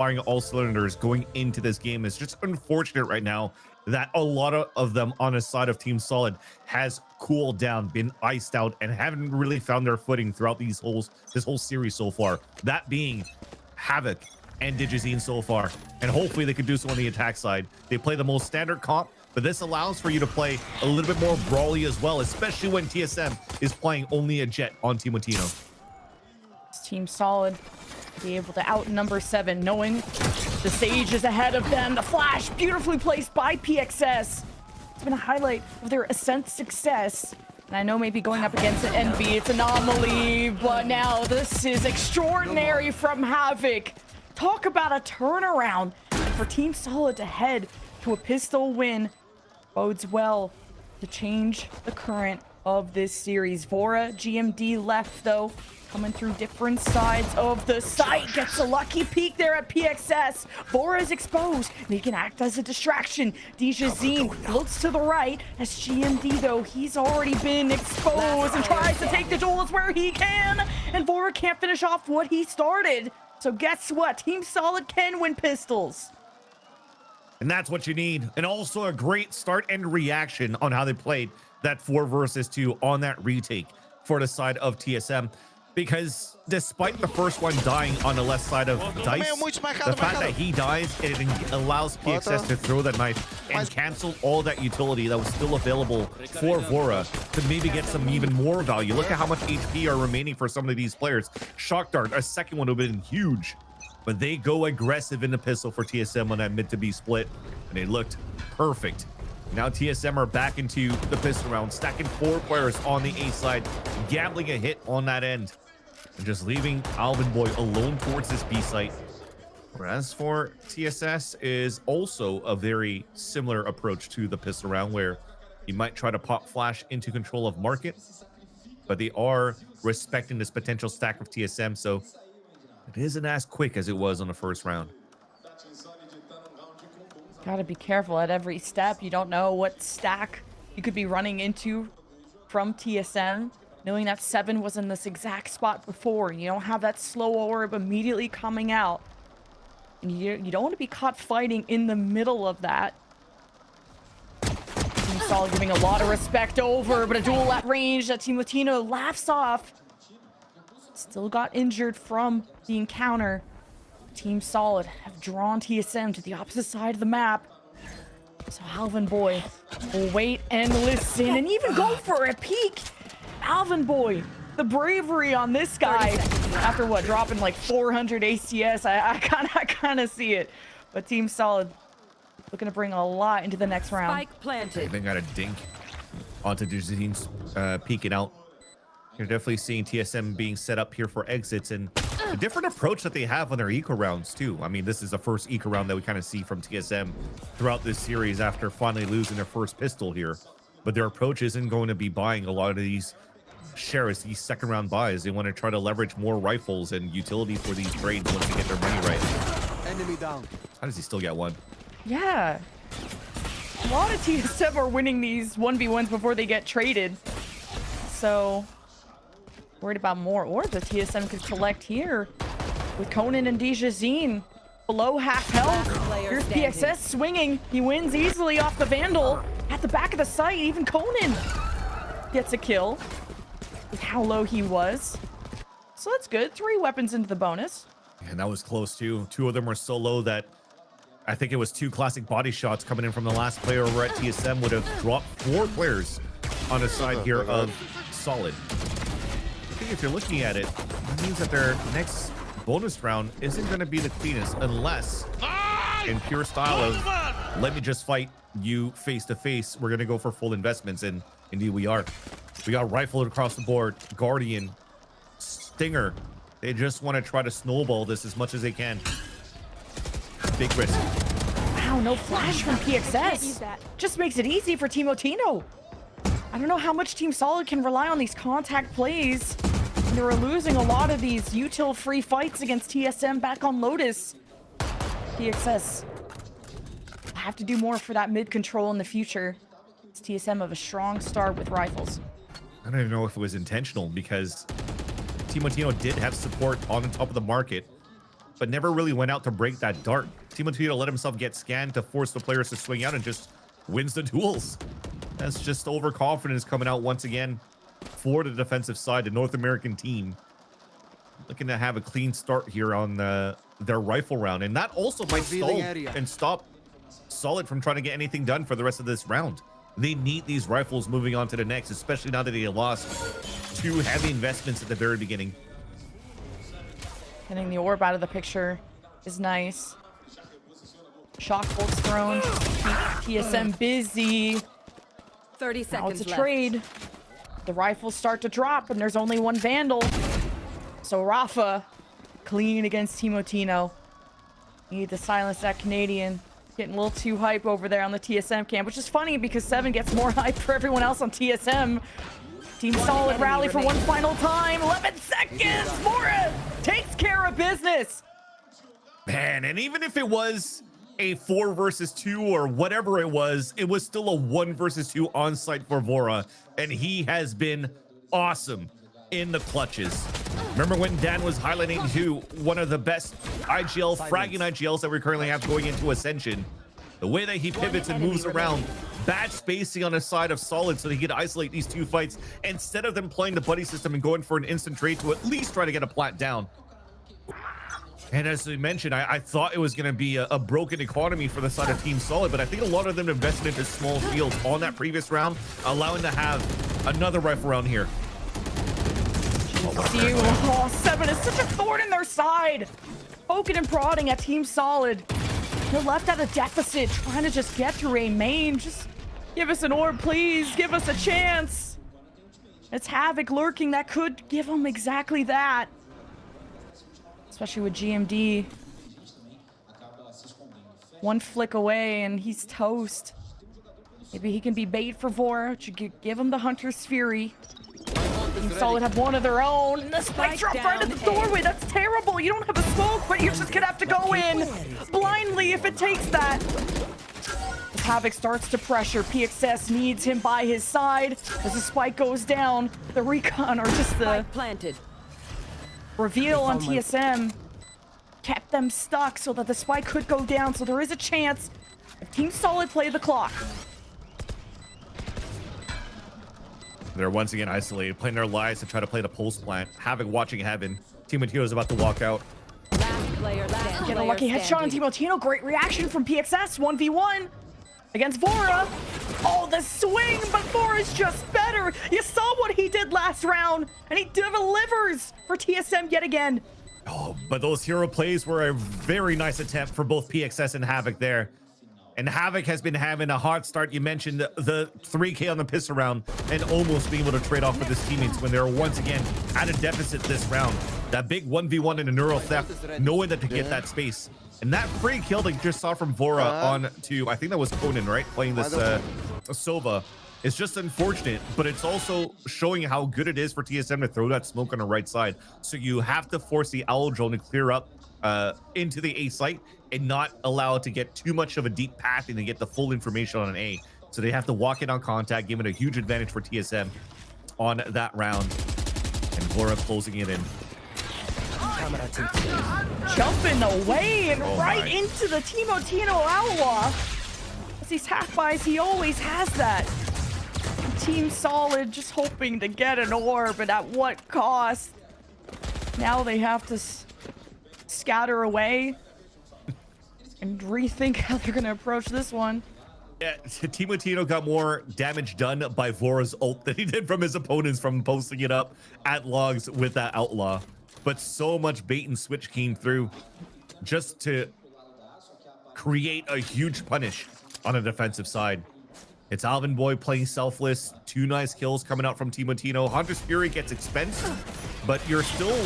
firing all cylinders going into this game. It's just unfortunate right now that a lot of them on the side of Team Solid has cooled down, been iced out, and haven't really found their footing throughout this whole series so far. That being Havoc and Digizine so far, and hopefully they could do so on the attack side. They play the most standard comp, but this allows for you to play a little bit more brawly as well, especially when TSM is playing only a Jet on Timotino. Team Solid be able to outnumber 7, knowing the Sage is ahead of them. The flash beautifully placed by PXS. It's been a highlight of their Ascent success. And I know maybe going up against an Envy, it's anomaly, but now this is extraordinary from Havoc. Talk about a turnaround for Team Solid to head to a pistol win. Bodes well to change the current of this series. Vora, GMD left though, coming through different sides of the site. Gets a lucky peek there at PXS. Vora is exposed, and he can act as a distraction. Digizine looks to the right as GMD though, he's already been exposed and tries to take the duels where he can. And Vora can't finish off what he started. So guess what? Team Solid can win pistols. And that's what you need. And also a great start and reaction on how they played that 4 versus 2 on that retake for the side of TSM. Because despite the first one dying on the left side of Dice, the fact that he dies, it allows PXS to throw that knife and cancel all that utility that was still available for Vora to maybe get some even more value. Look at how much HP are remaining for some of these players. Shock Dart, a second one would have been huge. But they go aggressive in the pistol for TSM on that mid to B split, and it looked perfect. Now TSM are back into the pistol round, stacking 4 players on the A side, gambling a hit on that end, and just leaving Alvin Boy alone towards this B site. Whereas for TSS is also a very similar approach to the pistol round, where you might try to pop flash into control of market, but they are respecting this potential stack of TSM, so it isn't as quick as it was on the first round. Gotta be careful at every step. You don't know what stack you could be running into from TSM. Knowing that 7 was in this exact spot before. You don't have that slow orb immediately coming out. And you don't want to be caught fighting in the middle of that. Team Solid giving a lot of respect over, but a duel at range that Team Latino laughs off. Still got injured from the encounter. Team Solid have drawn TSM to the opposite side of the map. So Alvin Boy will wait and listen and even go for a peek. Alvin Boy, the bravery on this guy after what, dropping like 400 ACS. I kind of see it. But Team Solid looking to bring a lot into the next round. Spike planted. They got a dink onto Digizine's peeking out. You're definitely seeing TSM being set up here for exits, and a different approach that they have on their eco rounds too. I mean, this is the first eco round that we kind of see from TSM throughout this series after finally losing their first pistol here. But their approach isn't going to be buying a lot of these shares, these second round buys. They want to try to leverage more rifles and utility for these trades once they get their money right. Enemy down. How does he still get one? Yeah. A lot of TSM are winning these 1v1s before they get traded. So worried about more orbs that TSM could collect here with Conan and Digizine below half health. Here's PXS swinging. He wins easily off the Vandal at the back of the site. Even Conan gets a kill with how low he was. So that's good. 3 weapons into the bonus. And that was close too. 2 of them were so low that I think it was 2 classic body shots coming in from the last player over at TSM would have dropped 4 players on the side here of Solid. I think if you're looking at it, it means that their next bonus round isn't going to be the cleanest unless in pure style of let me just fight you face to face. We're going to go for full investments, and indeed we are. We got rifled across the board, Guardian, Stinger. They just want to try to snowball this as much as they can. Big risk. Wow, no flash from PXS. Just makes it easy for Team Otino. I don't know how much Team Solid can rely on these contact plays. They were losing a lot of these util-free fights against TSM back on Lotus. PXS have to do more for that mid control in the future. It's TSM have a strong start with rifles. I don't even know if it was intentional, because Team Otino did have support on the top of the market. but never really went out to break that dart. Timotino let himself get scanned to force the players to swing out and just wins the duels. That's just overconfidence coming out once again for the defensive side, the North American team. Looking to have a clean start here on their rifle round. And that also might stall and stop Solid from trying to get anything done for the rest of this round. They need these rifles moving on to the next, especially now that they lost 2 heavy investments at the very beginning. Getting the orb out of the picture is nice. Shock bolts thrown. Keep TSM busy. 30 seconds now it's a left. trade. The rifles start to drop, and there's only one Vandal. So Rafa, clean against Timotino. Need to silence that Canadian. Getting a little too hype over there on the TSM camp, which is funny because 7 gets more hype for everyone else on TSM. Team Solid rally for one final time. 11 seconds. Mora takes care of business. Man, and even if it was a 4 versus 2 or whatever it was still a 1 versus 2 on site for Vora, and he has been awesome in the clutches. Remember when Dan was highlighting to one of the best IGL, fragging IGLs that we currently have going into Ascension? The way that he pivots and moves around, bad spacing on his side of Solid so that he could isolate these 2 fights instead of them playing the buddy system and going for an instant trade to at least try to get a plat down. And as we mentioned, I thought it was going to be a broken economy for the side of Team Solid, but I think a lot of them invested into small fields on that previous round, allowing to have another rifle round here. Oh, 7 is such a thorn in their side. Poking and prodding at Team Solid. They're left at a deficit, trying to just get through a main. Just give us an orb, please. Give us a chance. It's Havoc lurking that could give them exactly that. Especially with GMD. One flick away and he's toast. Maybe he can be bait for Vora. Give him the Hunter's Fury. Team Solid have one of their own. And the spike drop right at the doorway. That's terrible. You don't have a smoke, but you're just gonna have to go in blindly if it takes that. As Havoc starts to pressure, PXS needs him by his side. As the spike goes down, the recon or just the planted. reveal on TSM kept them stuck so that the spike could go down. So there is a chance if Team Solid play the clock. They're once again isolated, playing their lives to try to play the pulse plant. Havoc watching heaven. Timotino is about to walk out. Last player Get a lucky headshot on Timotino. Great reaction from PXS. 1v1 against Vora. Oh, the swing, but Vora's just better. You saw what he did last round, and he delivers for TSM yet again. Oh, but those hero plays were a very nice attempt for both PXS and Havoc there. And Havoc has been having a hard start. You mentioned the 3K on the piss around and almost being able to trade off with his teammates when they're once again at a deficit this round. That big 1v1 in a neural theft, knowing that to get that space. And that free kill that you just saw from Vora on to, I think that was Conan, right? Playing this Sova. It's just unfortunate, but it's also showing how good it is for TSM to throw that smoke on the right side. So you have to force the Owl Drone to clear up into the A site and not allow it to get too much of a deep pathing to get the full information on an A. So they have to walk in on contact, giving a huge advantage for TSM on that round. And Vora closing it in. Jumping away and right into the Timotino Outlaw. As he's half buys, he always has that. Team Solid just hoping to get an orb, but at what cost? Now they have to scatter away and rethink how they're going to approach this one. Yeah, Timotino got more damage done by Vora's ult than he did from his opponents from posting it up at logs with that Outlaw. But so much bait and switch came through just to create a huge punish on a defensive side. It's Alvin Boy playing selfless. 2 nice kills coming out from Timotino. Hunter's Fury gets expensed, but you're still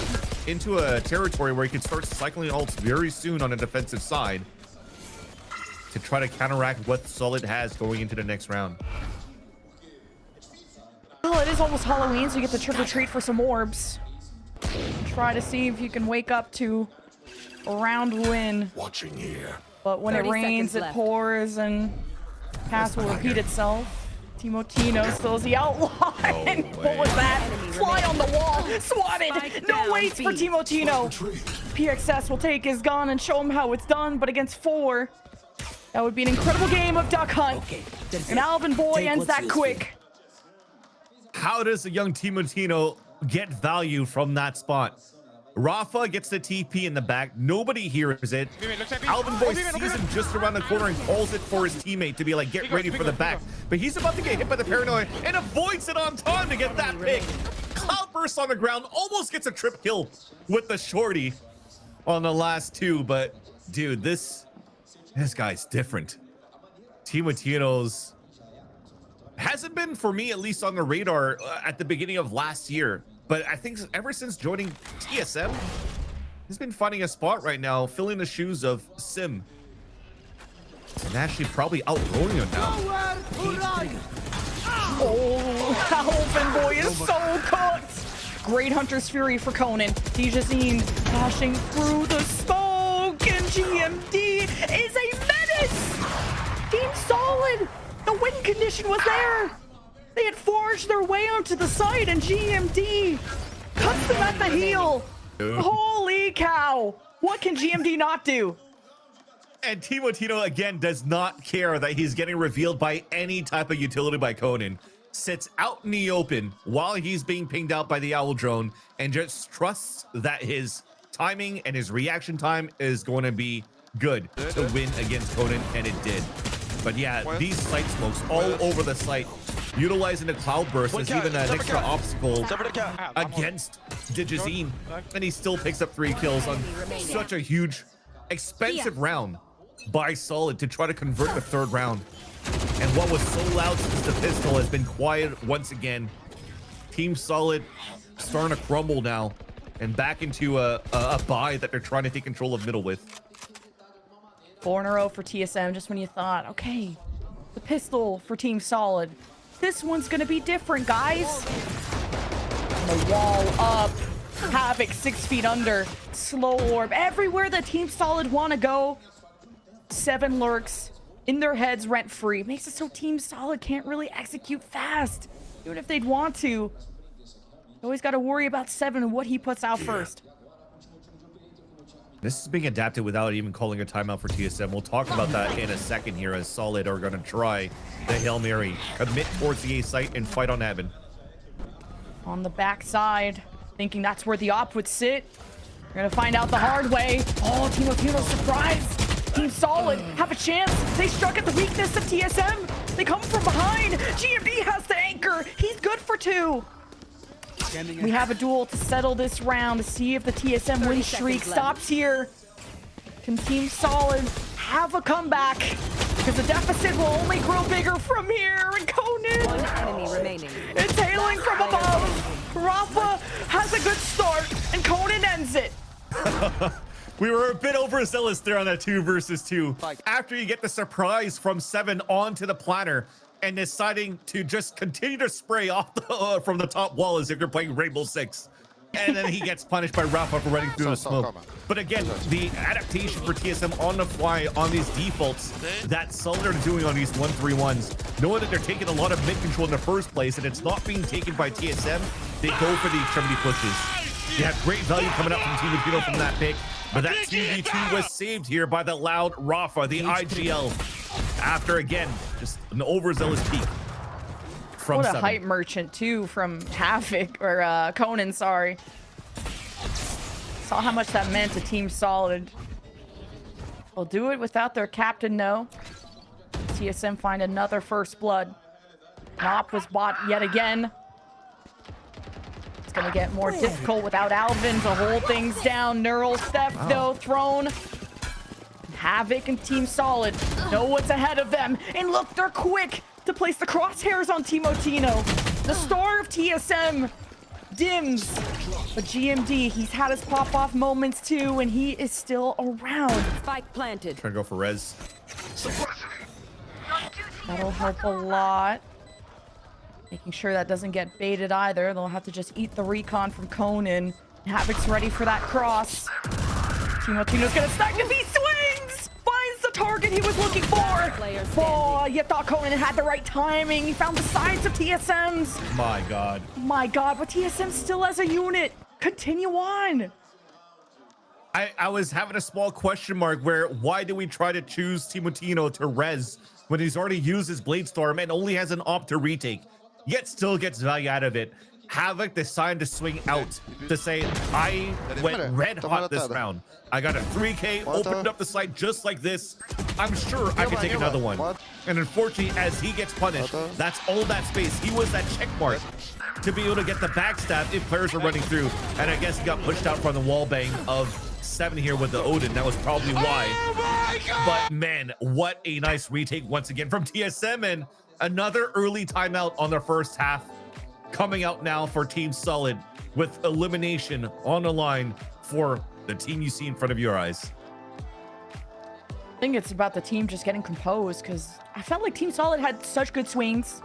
into a territory where you can start cycling ults very soon on a defensive side to try to counteract what Solid has going into the next round. Well, it is almost Halloween, so you get to trick or treat for some orbs. Try to see if you can wake up to a round win. Watching here. But when it rains, it pours, and pass will repeat itself. Timotino still is the outlaw. And what was that? Fly on the wall. Swatted. No waits for Timotino. PXS will take his gun and show him how it's done, but against 4, that would be an incredible game of Duck Hunt. And Alvin Boy ends that quick. How does the young Timotino get value from that spot? Rafa gets the TP in the back. Nobody hears it. Alvin Boy sees him just around the corner and calls it for his teammate to be like, get ready for the back. But he's about to get hit by the paranoia and avoids it on time to get that pick. Cloudburst on the ground, almost gets a trip kill with the shorty on the last 2. But dude, this guy's different. Timotino's hasn't been, for me at least, on the radar at the beginning of last year. But I think ever since joining TSM, he's been finding a spot right now, filling the shoes of Sim. And actually probably outgrowing him now. Oh, Alvin Boy is so cooked. Great Hunter's Fury for Conan. Dijazine dashing through the smoke, and GMD is a menace. Team Solid. The win condition was there. They had forged their way onto the site, and GMD cuts them at the heel. Holy cow. What can GMD not do? And Timotino, again, does not care that he's getting revealed by any type of utility by Conan. Sits out in the open while he's being pinged out by the Owl Drone and just trusts that his timing and his reaction time is going to be good to win against Conan, and it did. But yeah, these site smokes all over the site, utilizing the Cloudburst as even an extra obstacle against Digizine, and he still picks up 3 kills on such a huge, expensive round by Solid to try to convert the 3rd round. And what was so loud since the pistol has been quiet once again. Team Solid starting to crumble now and back into a buy that they're trying to take control of middle with. 4 in a row for TSM, just when you thought, okay, the pistol for Team Solid. This one's gonna be different, guys. And the wall up. Havoc 6 feet under. Slow orb. Everywhere that Team Solid want to go, 7 lurks in their heads rent-free. Makes it so Team Solid can't really execute fast. Even if they'd want to. You always got to worry about 7 and what he puts out first. This is being adapted without even calling a timeout for TSM. We'll talk about that in a second here, as Solid are going to try the Hail Mary, commit towards the A site, and fight on Abin. On the backside, thinking that's where the op would sit. We're going to find out the hard way. Oh, Team Latino surprise. Team Solid have a chance. They struck at the weakness of TSM. They come from behind. GMB has the anchor. He's good for 2. We have a duel to settle this round to see if the TSM win streak stops here. Can Team Solid have a comeback? Because the deficit will only grow bigger from here. And Conan, 1 enemy remaining. It's hailing from above. Rafa has a good start, and Conan ends it. We were a bit overzealous there on that 2 versus 2. After you get the surprise from 7 onto the platter, and deciding to just continue to spray off the, from the top wall as if you're playing Rainbow Six. And then he gets punished by Rafa for running through the smoke. But again, the adaptation for TSM on the fly on these defaults that Solid are doing on these 1-3-1s, knowing that they're taking a lot of mid control in the first place and it's not being taken by TSM, they go for the extremity pushes. You have great value coming up from Team Latino from that pick, but that 2v2 was saved here by the loud Rafa, the IGL. After, again, just an overzealous peak from What a 7. hype merchant, too, from Havoc, or Conan, sorry. Saw how much that meant to Team Solid. They'll do it without their captain, no. TSM find another first blood. Nop was bought yet again. It's going to get more difficult without Alvin to hold things down. Neural Theft, though, thrown. Havoc and Team Solid know what's ahead of them. And look, they're quick to place the crosshairs on Timotino. The star of TSM dims. But GMD, he's had his pop-off moments too, and he is still around. Spike planted. Trying to go for res. That'll help a lot. Making sure that doesn't get baited either. They'll have to just eat the recon from Conan. Havoc's ready for that cross. Timotino's gonna stack if he swings! Finds the target he was looking for! Oh, you thought Conan had the right timing. He found the sides of TSM's. My God. My God, but TSM still as a unit. Continue on. I was having a small question mark where why do we try to choose Timotino to res when he's already used his Blade Storm and only has an op to retake, yet still gets value out of it. Havoc decided to swing out to say, I went red hot this round. I got a 3K, opened up the site just like this. I'm sure I can take another one. And unfortunately, as he gets punished, that's all that space. He was that check mark to be able to get the backstab if players were running through. And I guess he got pushed out from the wall bang of 7 here with the Odin. That was probably why. But man, what a nice retake once again from TSM, and another early timeout on their first half coming out now for Team Solid with elimination on the line for the team you see in front of your eyes. I think it's about the team just getting composed, because I felt like Team Solid had such good swings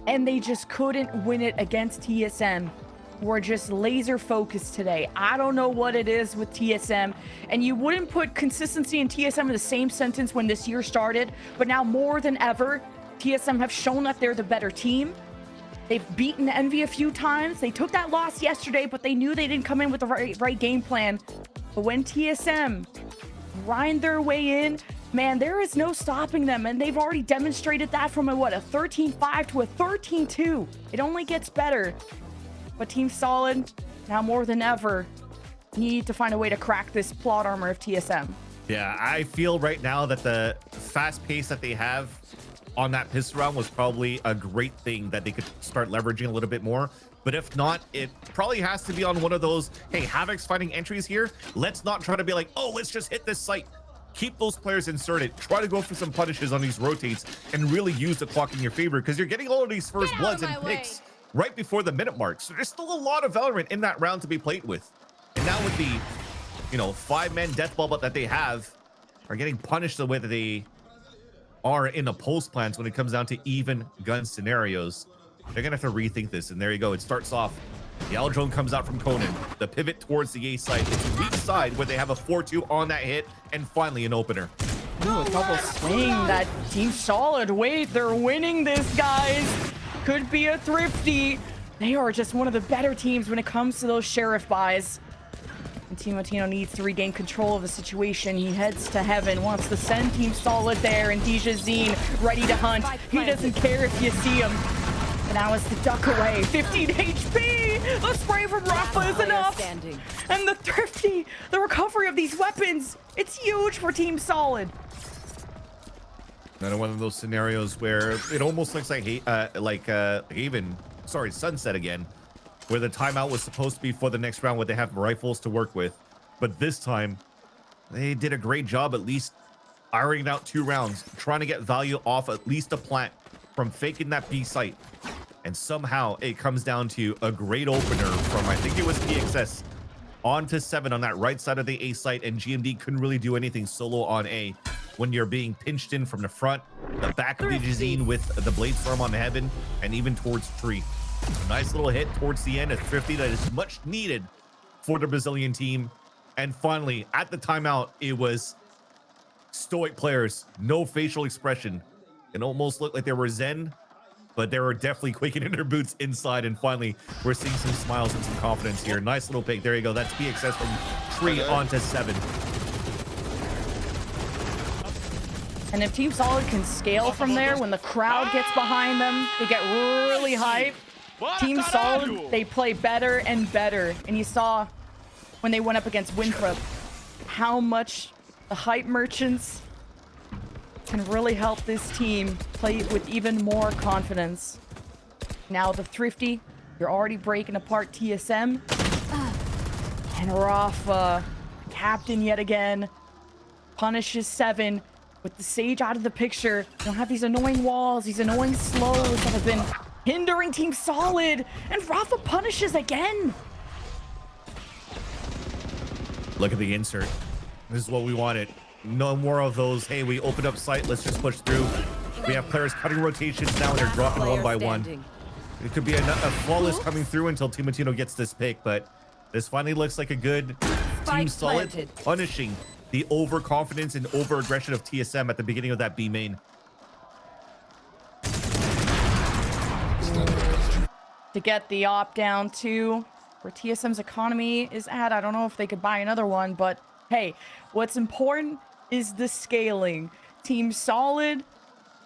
and they just couldn't win it against TSM. We're just laser focused today. I don't know what it is with TSM, and you wouldn't put consistency and TSM in the same sentence when this year started, but now more than ever, TSM have shown that they're the better team. They've beaten Envy a few times. They took that loss yesterday, but they knew they didn't come in with the right game plan. But when TSM grind their way in, man, there is no stopping them. And they've already demonstrated that from a 13-5 to a 13-2. It only gets better. But Team Solid, now more than ever, need to find a way to crack this plot armor of TSM. Yeah, I feel right now that the fast pace that they have on that pistol round was probably a great thing that they could start leveraging a little bit more. But if not, it probably has to be on one of those, hey, Havoc's finding entries here. Let's not try to be like, oh, let's just hit this site. Keep those players inserted. Try to go for some punishes on these rotates and really use the clock in your favor, because you're getting all of these first bloods and picks right before the minute mark. So there's still a lot of Valorant in that round to be played with. And now with the, 5-man death bubble that they have, are getting punished the way that they are in the post plans when it comes down to even gun scenarios. They're gonna have to rethink this. And there you go. It starts off. The L drone comes out from Conan. The pivot towards the A site. It's a weak side where they have a 4-2 on that hit, and finally an opener. Ooh, a double swing. That Team Solid. Wait, they're winning this, guys. Could be a thrifty. They are just one of the better teams when it comes to those sheriff buys. And Timotino needs to regain control of the situation. He heads to heaven, wants to send Team Solid there, and Dijazine ready to hunt. He doesn't care if you see him. And now it's the duck away. 15 HP! The spray from Rafa is enough! And the thrifty, the recovery of these weapons, it's huge for Team Solid. Another one of those scenarios where it almost looks like Sunset again, where the timeout was supposed to be for the next round where they have rifles to work with. But this time, they did a great job at least ironing out 2 rounds, trying to get value off at least a plant from faking that B site. And somehow it comes down to a great opener from, I think it was TSS, onto 7 on that right side of the A site, and GMD couldn't really do anything solo on A when you're being pinched in from the front, the back of the Jazine with the Blade Storm on Heaven, and even towards Tree. A nice little hit towards the end, a thrifty that is much needed for the Brazilian team. And finally, at the timeout, it was stoic players, no facial expression. It almost looked like they were zen, but they were definitely quaking in their boots inside. And finally, we're seeing some smiles and some confidence here. Nice little pick. There you go. That's PXS from Tree onto 7. And if Team Solid can scale from there, when the crowd gets behind them, they get really hyped. Team Solid, they play better and better. And you saw when they went up against Winthrop how much the hype merchants can really help this team play with even more confidence. Now the thrifty, you're already breaking apart TSM. And Rafa, captain yet again, punishes 7 with the Sage out of the picture. You don't have these annoying walls, these annoying slows that have been hindering Team Solid, and Rafa punishes again. Look at the insert. This is what we wanted. No more of those, hey, we opened up site, let's just push through. We have players cutting rotations now, and they're dropping one by one. It could be a flawless coming through until Timotino gets this pick, but this finally looks like a good Team Solid punishing the overconfidence and over-aggression of TSM at the beginning of that B main. To get the op down too. where TSM's economy is at. I don't know if they could buy another one, but hey, what's important is the scaling. Team Solid,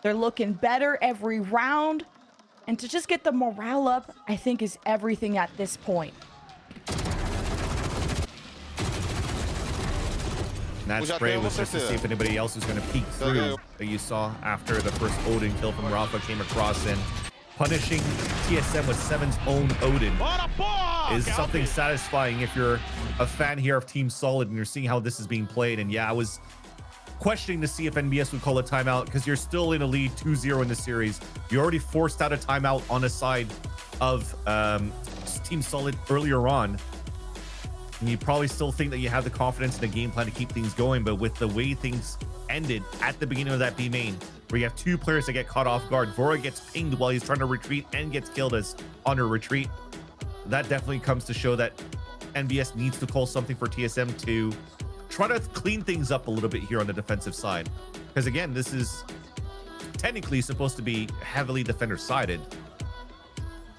they're looking better every round. And to just get the morale up, I think is everything at this point. And that spray was just to see if anybody else was going to peek through that you saw after the first Odin kill from Rafa came across, and punishing TSM with 7's own Odin is something satisfying if you're a fan here of Team Solid and you're seeing how this is being played. And yeah, I was questioning to see if NBS would call a timeout because you're still in a lead 2-0 in the series. You already forced out a timeout on the side of Team Solid earlier on. And you probably still think that you have the confidence in the game plan to keep things going, but with the way things ended at the beginning of that B main, where you have two players that get caught off guard, Vora gets pinged while he's trying to retreat and gets killed as on a retreat. That definitely comes to show that NBS needs to call something for TSM to try to clean things up a little bit here on the defensive side. Because again, this is technically supposed to be heavily defender-sided.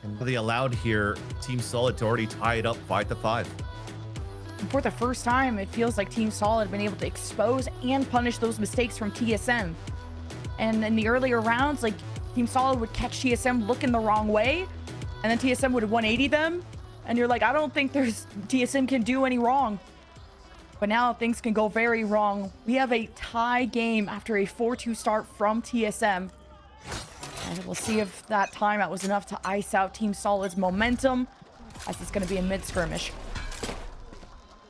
And they allowed here Team Solid to already tie it up 5-5. For the first time, it feels like Team Solid have been able to expose and punish those mistakes from TSM. And in the earlier rounds, like, Team Solid would catch TSM looking the wrong way, and then TSM would 180 them, and you're like, I don't think TSM can do any wrong. But now things can go very wrong. We have a tie game after a 4-2 start from TSM. And we'll see if that timeout was enough to ice out Team Solid's momentum, as it's going to be a mid-skirmish.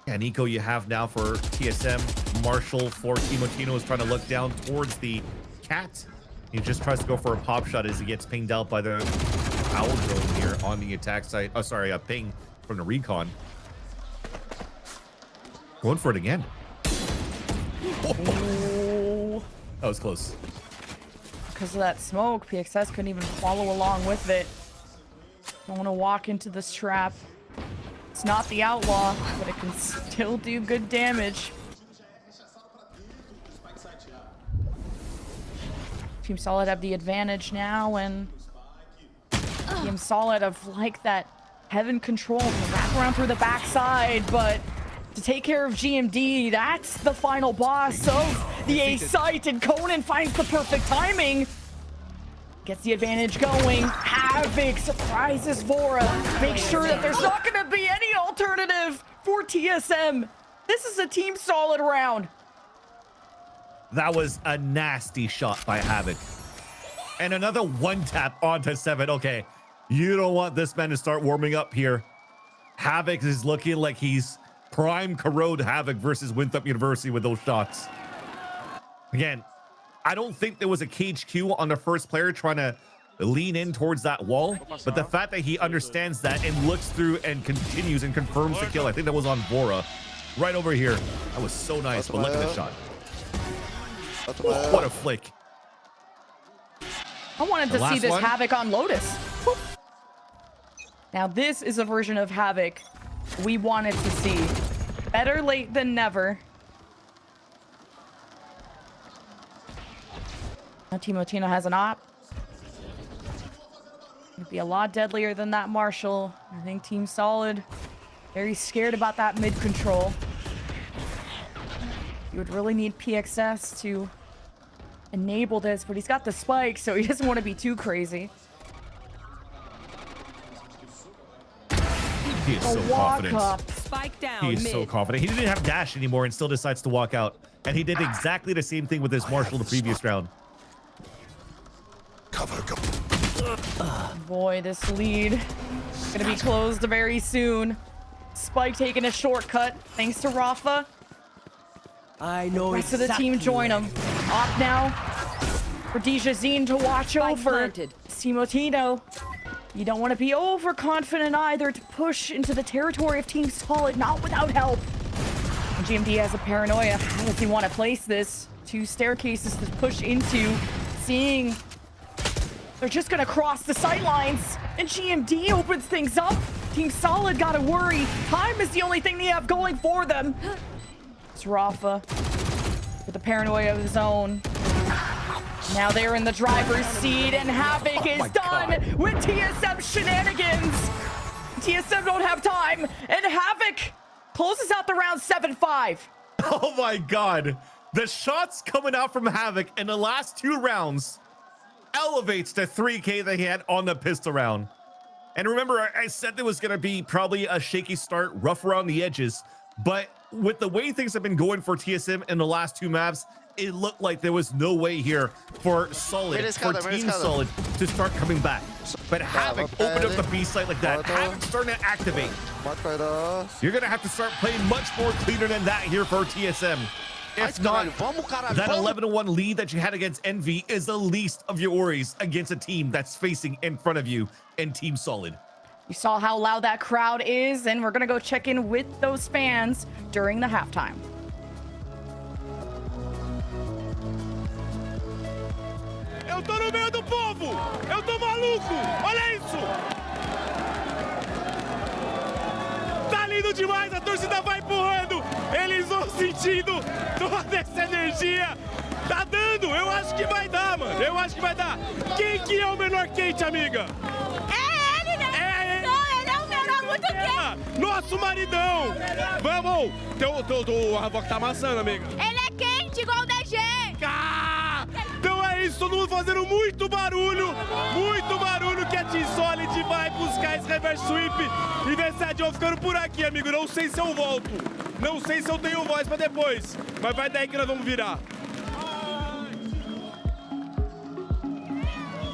Yeah, Nico, you have now for TSM. Marshall for Timotino is trying to look down towards the cat. He just tries to go for a pop shot as he gets pinged out by the owl drone here on the attack site. Oh, sorry, a ping from the recon. Going for it again. Oh. That was close. Because of that smoke, PXS couldn't even follow along with it. Don't want to walk into this trap. It's not the outlaw, but it can still do good damage. Team Solid have the advantage now, and Team Solid have like that heaven control to wrap around through the backside, but to take care of GMD, that's the final boss of the A site, and Conan finds the perfect timing. Gets the advantage going. Havoc surprises Vora. Makes sure that there's not going to be any alternative for TSM. This is a Team Solid round. That was a nasty shot by Havoc. And another one tap onto 7. Okay, you don't want this man to start warming up here. Havoc is looking like he's prime Corrode Havoc versus Winthrop University with those shots. Again, I don't think there was a cage Q on the first player trying to lean in towards that wall, but the fact that he understands that and looks through and continues and confirms the kill, I think that was on Vora right over here. That was so nice, but look at the shot. Oh, what a flick. I wanted to see this Havoc on Lotus. Whoop. Now this is a version of Havoc we wanted to see. Better late than never. Now Timotino has an op. It'd be a lot deadlier than that Marshall. I think Team Solid very scared about that mid control. You would really need PXS to enable this, but he's got the spike, so he doesn't want to be too crazy. He is so confident. Spike down. He is so confident. He didn't have dash anymore and still decides to walk out. And he did exactly the same thing with his Marshall the previous round. Cover, go. Boy, this lead gonna be closed very soon. Spike taking a shortcut thanks to Rafa. I know. The rest of the team join him. Off now for Dijazine to watch over Timotino. You don't want to be overconfident either to push into the territory of Team Solid, not without help. And GMD has a paranoia. How does he want to place this? 2 staircases to push into. Seeing they're just going to cross the sight lines. And GMD opens things up. Team Solid got to worry. Time is the only thing they have going for them. It's Rafa with the paranoia of his own. Now they're in the driver's seat, and Havoc is done with TSM shenanigans. TSM don't have time, and Havoc closes out the round 7-5. Oh my God. The shots coming out from Havoc in the last 2 rounds elevates the 3K that he had on the pistol round. And remember, I said there was going to be probably a shaky start, rough around the edges. But with the way things have been going for TSM in the last 2 maps, it looked like there was no way here for Solid, for Team Solid to start coming back. But Havoc opened up the B site like that. Havoc starting to activate. You're going to have to start playing much more cleaner than that here for TSM. If not, that 11-1 lead that you had against Envy is the least of your worries against a team that's facing in front of you in Team Solid. You saw how loud that crowd is, and we're going to go check in with those fans during the halftime. Eu tô no meio do povo! Eu tô maluco! Olha isso! Tá lindo demais, a torcida vai empurrando! Eles vão sentindo toda essa energia! Tá dando! Eu acho que vai dar, mano! Eu acho que vai dar! Quem que é o menor quente, amiga? É ele, né? É ele! Não, ele é o menor muito quente! Nosso maridão! Vamos! O Havoc tá amassando, amiga! Ele é quente, igual o DG! Então é isso, todo mundo fazendo muito barulho que a Team Solid vai buscar esse reverse sweep e VCT vão ficando por aqui, amigo. Não sei se eu volto, não sei se eu tenho voz pra depois, mas vai daí que nós vamos virar.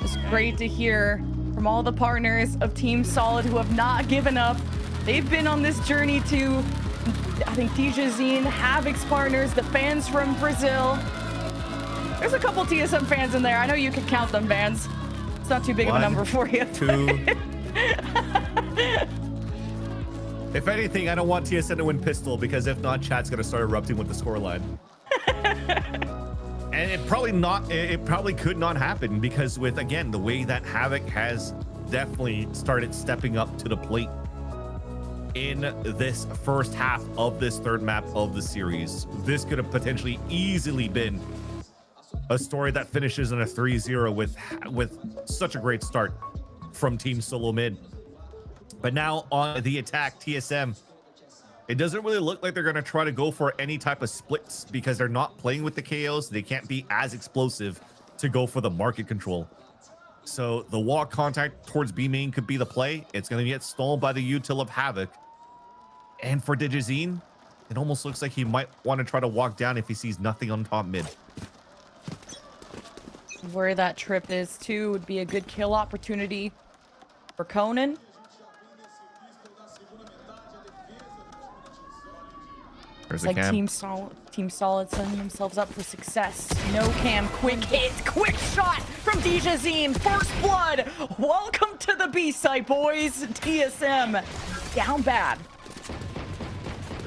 It's great to hear from all the partners of Team Solid who have not given up. They've been on this journey to, I think, DJZine, Havoc's partners, the fans from Brazil. There's a couple TSM fans in there. I know you can count them, Vans. It's not too big of a number for you. 2. If anything, I don't want TSM to win pistol, because if not, chat's going to start erupting with the scoreline. And it probably could not happen, because with, again, the way that Havoc has definitely started stepping up to the plate in this first half of this 3rd map of the series, this could have potentially easily been a story that finishes in a 3-0 with such a great start from Team Solo Mid. But now on the attack, TSM, it doesn't really look like they're going to try to go for any type of splits, because they're not playing with the KOs. They can't be as explosive to go for the market control. So the wall contact towards B main could be the play. It's going to get stalled by the util of Havoc. And for DJZine, it almost looks like he might want to try to walk down if he sees nothing on top mid. Where that trip is too would be a good kill opportunity for Conan. There's It's a like cam. Team Solid setting themselves up for success. No cam, quick hit, quick shot from DJZine. First blood. Welcome to the B site, boys. TSM down bad.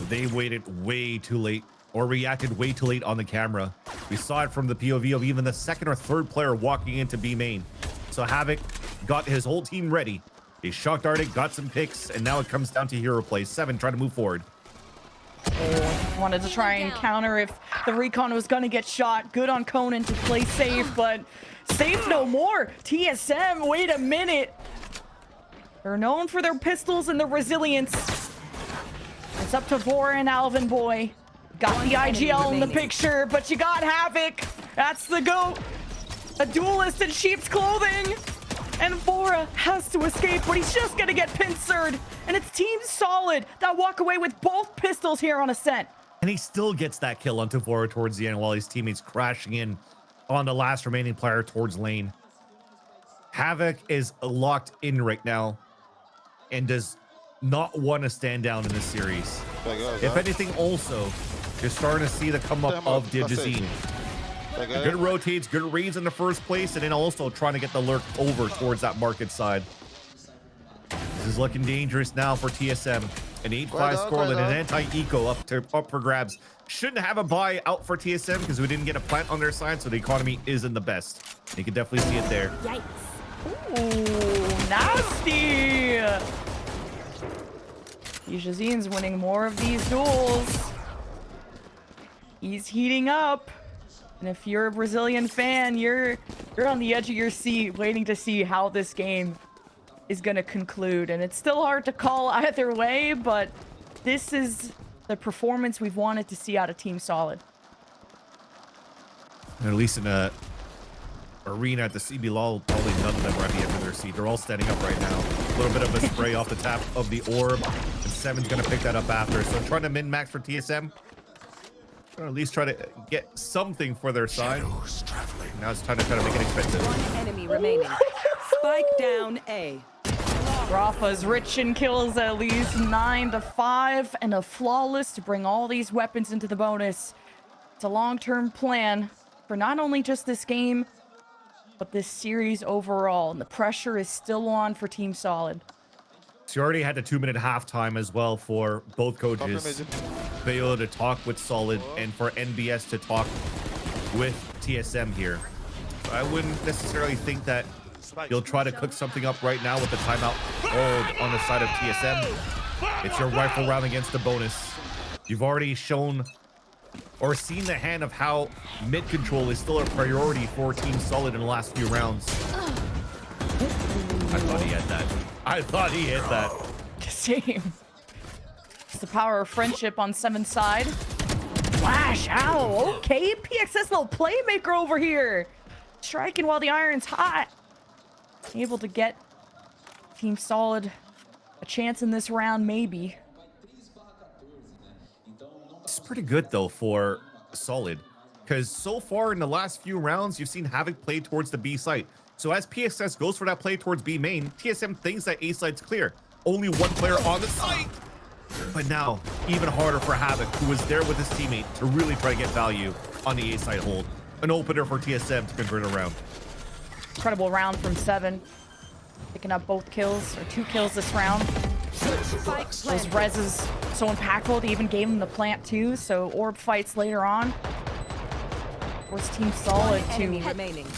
They waited way too late, or reacted way too late on the camera. We saw it from the POV of even the 2nd or 3rd player walking into B main. So Havoc got his whole team ready. He shock darted, got some picks, and now it comes down to hero play. 7 trying to move forward. Wanted to try and counter if the recon was going to get shot. Good on Conan to play safe, but safe no more. TSM, wait a minute. They're known for their pistols and their resilience. It's up to Vora and Alvin Boy. Got the IGL in the picture, but you got Havoc. That's the GOAT. A duelist in sheep's clothing. And Vora has to escape, but he's just going to get pincered. And it's Team Solid that walk away with both pistols here on Ascent. And he still gets that kill onto Vora towards the end while his teammates crashing in on the last remaining player towards lane. Havoc is locked in right now and does not want to stand down in this series. If anything, also, you're starting to see the come up of DJZine. Good rotates, good reads in the first place, and then also trying to get the lurk over towards that market side. This is looking dangerous now for TSM. An 8-5 scoreline, an anti-eco up for grabs. Shouldn't have a buy out for TSM because we didn't get a plant on their side, so the economy isn't the best. You can definitely see it there. Yikes. Ooh, nasty. DJZine's winning more of these duels. He's heating up. And if you're a Brazilian fan, you're on the edge of your seat waiting to see how this game is going to conclude. And it's still hard to call either way, but this is the performance we've wanted to see out of Team Solid. At least in a arena at the CBLOL, probably none of them are at the end of their seat. They're all standing up right now. A little bit of a spray off the tap of the orb, and Seven's going to pick that up after. So trying to min-max for TSM. Or at least try to get something for their side. Now it's time to try to make it expensive. One enemy remaining. Spike down A. Rafa's rich in kills, at least 9-5, and a flawless to bring all these weapons into the bonus. It's a long-term plan for not only just this game, but this series overall. And the pressure is still on for Team Solid. So you already had the 2-minute halftime as well for both coaches. Veo to talk with Solid and for NBS to talk with TSM here. So I wouldn't necessarily think that you'll try to cook something up right now with the timeout hold on the side of TSM. It's your rifle round against the bonus. You've already shown or seen the hand of how mid control is still a priority for Team Solid in the last few rounds. I thought he had that. I thought he hit that. Same. It's the power of friendship on Seven's side. Flash, ow, okay. PXS little playmaker over here. Striking while the iron's hot. Able to get Team Solid a chance in this round, maybe. It's pretty good though for Solid, because so far in the last few rounds, you've seen Havoc play towards the B site. So as PXS goes for that play towards B main, TSM thinks that A site's clear. Only one player on the site. But now, even harder for Havoc, who was there with his teammate to really try to get value on the A site hold. An opener for TSM to convert around. Incredible round from Seven. Picking up both kills, or 2 kills this round. Those reses so impactful. They even gave him the plant too, so orb fights later on. Force Team Solid to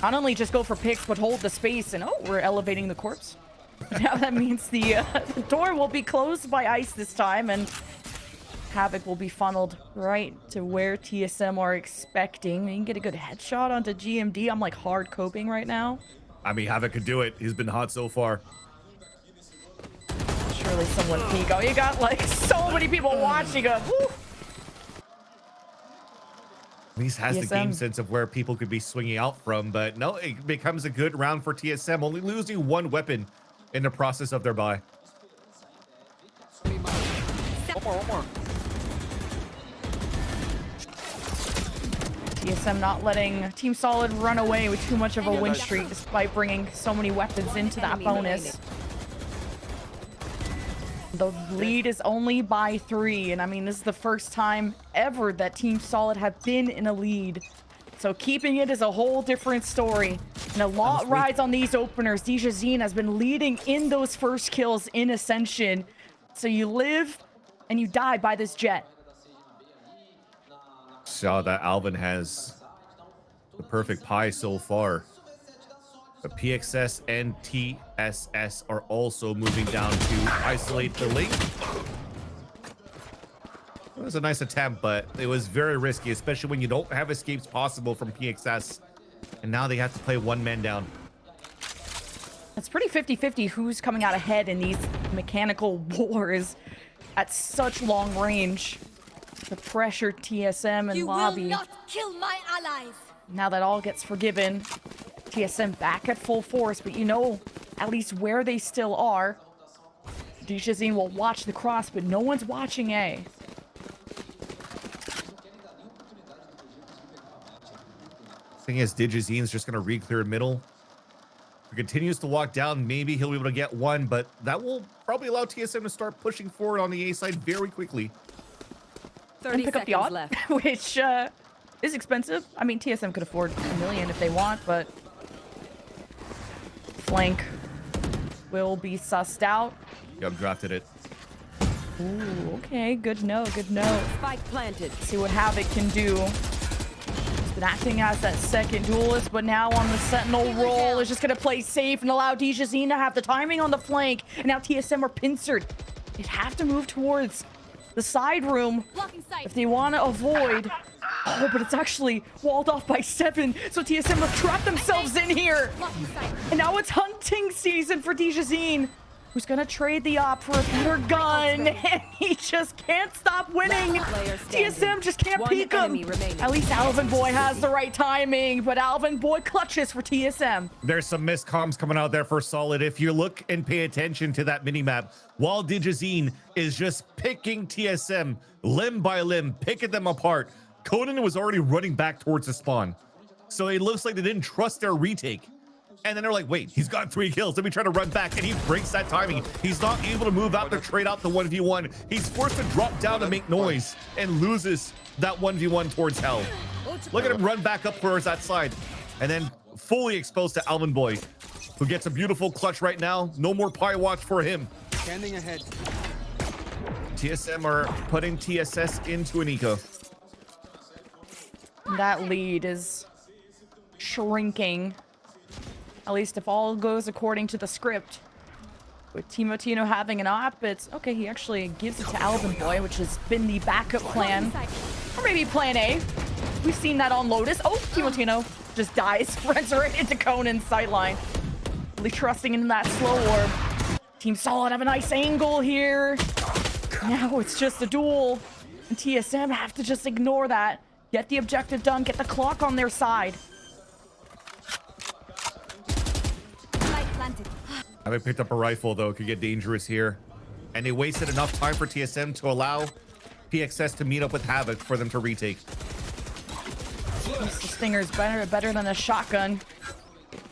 not only just go for picks, but hold the space. And oh, we're elevating the corpse. Now that means the door will be closed by ice this time, and Havoc will be funneled right to where TSM are expecting. You can get a good headshot onto GMD. I'm like hard coping right now. I mean, Havoc could do it. He's been hot so far. Surely someone peek. Oh, you got like so many people watching him. Woo. At least has the game sense of where people could be swinging out from, but no, it becomes a good round for TSM, only losing one weapon in the process of their buy. One more. TSM not letting Team Solid run away with too much of a win streak, despite bringing so many weapons into that bonus. The lead is only by 3, and I mean, this is the first time ever that Team Solid have been in a lead. So keeping it is a whole different story. And a lot rides on these openers. Dijazine has been leading in those first kills in Ascension. So you live and you die by this jet. Saw that Alvin has the perfect pie so far. But PXS and TSS are also moving down to isolate the link. It was a nice attempt, but it was very risky, especially when you don't have escapes possible from PXS. And now they have to play one man down. It's pretty 50-50 who's coming out ahead in these mechanical wars at such long range. The pressure TSM and Lobby. You will not kill my allies. Now that all gets forgiven. TSM back at full force, but you know at least where they still are. Dijazine will watch the cross, but no one's watching A. Thing is, Dijazine's just going to re-clear middle. If he continues to walk down, maybe he'll be able to get one, but that will probably allow TSM to start pushing forward on the A side very quickly. 30 And pick up the seconds odd, left. which is expensive. I mean, TSM could afford $1 million if they want, but flank will be sussed out. Yep, drafted it. Ooh, okay, good no, good no. Spike planted. See what Havoc can do. He's been acting as that second duelist, but now on the Sentinel role is just gonna play safe and allow Dijazine to have the timing on the flank. And now TSM are pincered. They'd have to move towards the side room Blocking sight. if they want to avoid Oh, but it's actually walled off by 7. So TSM have trapped themselves in here. And now it's hunting season for Dijazine, who's gonna trade the op for a better gun. And he just can't stop winning. TSM just can't peek him. At least Alvin Boy has the right timing, but Alvin Boy clutches for TSM. There's some missed comms coming out there for Solid. If you look and pay attention to that mini-map, while Dijazine is just picking TSM limb by limb, picking them apart, Conan was already running back towards the spawn. So it looks like they didn't trust their retake. And then they're like, wait, he's got 3 kills. Let me try to run back. And he breaks that timing. He's not able to move out to trade out the 1v1. He's forced to drop down to make noise and loses that 1v1 towards Hell. Look at him run back up towards that side. And then fully exposed to Alvin Boy, who gets a beautiful clutch right now. No more pie watch for him. Standing ahead. TSM are putting TSS into an eco. That lead is shrinking. At least if all goes according to the script. With Timotino having an op, it's okay. He actually gives it to Alvin Boy, which has been the backup plan. Or maybe plan A. We've seen that on Lotus. Oh, Timotino just dies. Runs right into Conan's sightline. Really trusting in that slow orb. Team Solid have a nice angle here. Now it's just a duel. And TSM have to just ignore that. Get the objective done. Get the clock on their side. Having picked up a rifle, though, could get dangerous here. And they wasted enough time for TSM to allow PXS to meet up with Havoc for them to retake. The Stinger's better than a shotgun.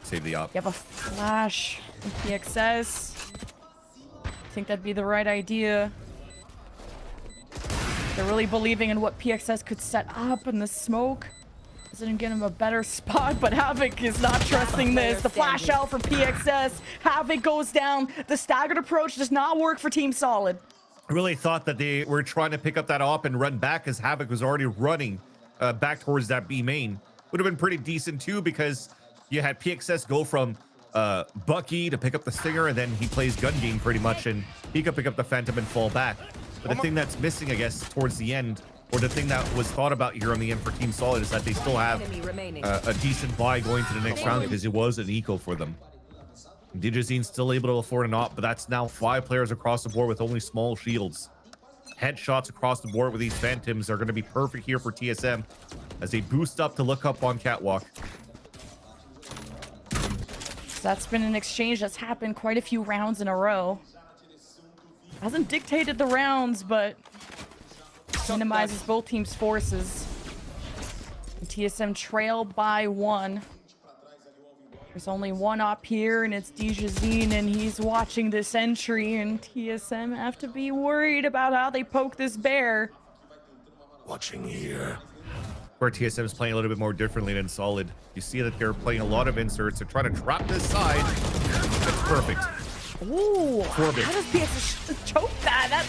Save the op. You have a flash in PXS. I think that'd be the right idea. They're really believing in what PXS could set up in the smoke. Doesn't get him a better spot, but Havoc is not trusting this. The flash out for PXS. Havoc goes down. The staggered approach does not work for Team Solid. I really thought that they were trying to pick up that op and run back as Havoc was already running back towards that B main. Would have been pretty decent too, because you had PXS go from Bucky to pick up the Stinger, and then he plays gun game pretty much, and he could pick up the Phantom and fall back. But the thing that's missing, I guess, towards the end, or the thing that was thought about here on the end for Team Solid, is that they still have a decent buy going to the next round, because it was an eco for them. Dijazine's still able to afford an op, but that's now 5 players across the board with only small shields. Headshots across the board with these Phantoms are going to be perfect here for TSM as they boost up to look up on Catwalk. That's been an exchange that's happened quite a few rounds in a row. Hasn't dictated the rounds, but minimizes both teams' forces. And TSM trail by 1. There's only one op here, and it's Dijazine, and he's watching this entry, and TSM have to be worried about how they poke this bear. Watching here. Where TSM is playing a little bit more differently than Solid. You see that they're playing a lot of inserts. They're trying to trap this side. That's perfect. Ooh, how does PXS choke that? That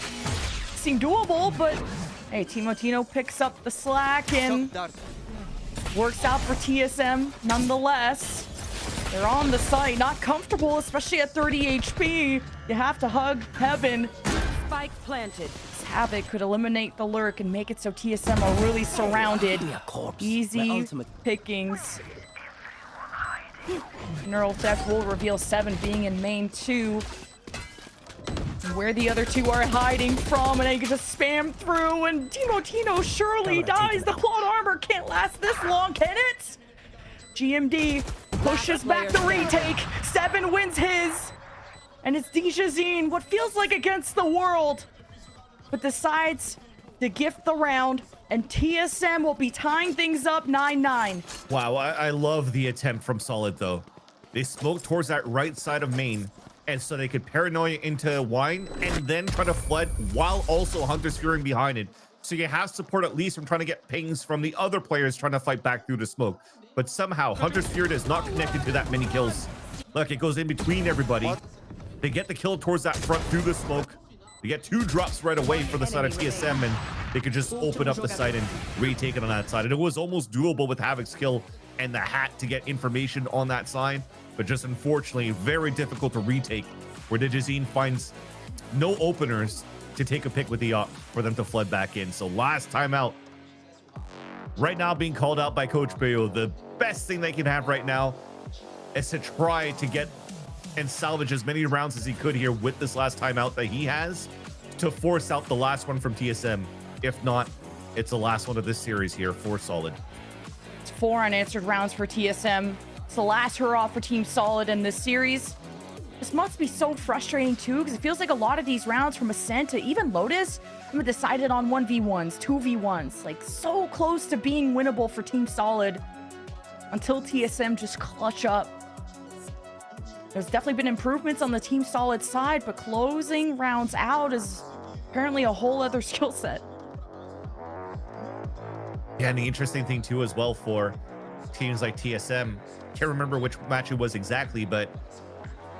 seemed doable, but hey, Timotino picks up the slack and works out for TSM nonetheless. They're on the site, not comfortable, especially at 30 HP. You have to hug heaven. Spike planted. Havoc could eliminate the lurk and make it so TSM are really surrounded. Easy pickings. Neural Theft will reveal 7 being in main 2. Where the other 2 are hiding from, and they can just spam through, and Timotino surely dies. The clawed armor can't last this long, can it? GMD pushes back the retake. 7 wins his. And it's Dijazine, what feels like against the world, but decides to gift the round, and TSM will be tying things up 9-9. Wow, I love the attempt from Solid, though. They smoked towards that right side of main, and so they could paranoia into wine and then try to flood while also Hunter's Fury behind it. So you have support at least from trying to get pings from the other players trying to fight back through the smoke. But somehow Hunter's Fury is not connected to that many kills. Look, it goes in between everybody. They get the kill towards that front through the smoke. They get 2 drops right away for the side of TSM, and they could just open up the site and retake it on that side. And it was almost doable with Havoc's kill and the hat to get information on that side, but just unfortunately very difficult to retake, where Dijazine finds no openers to take a pick with the op for them to flood back in. So last time out, right now being called out by Coach Bayo. The best thing they can have right now is to try to get and salvage as many rounds as he could here with this last timeout that he has to force out the last one from TSM. If not, it's the last one of this series here for Solid. It's 4 unanswered rounds for TSM. It's the last hurrah for Team Solid in this series. This must be so frustrating too, because it feels like a lot of these rounds from Ascent to even Lotus have been decided on 1v1s, 2v1s, like so close to being winnable for Team Solid until TSM just clutch up. There's definitely been improvements on the Team Solid side, but closing rounds out is apparently a whole other skill set. Yeah, and the interesting thing too as well for teams like TSM, can't remember which match it was exactly, but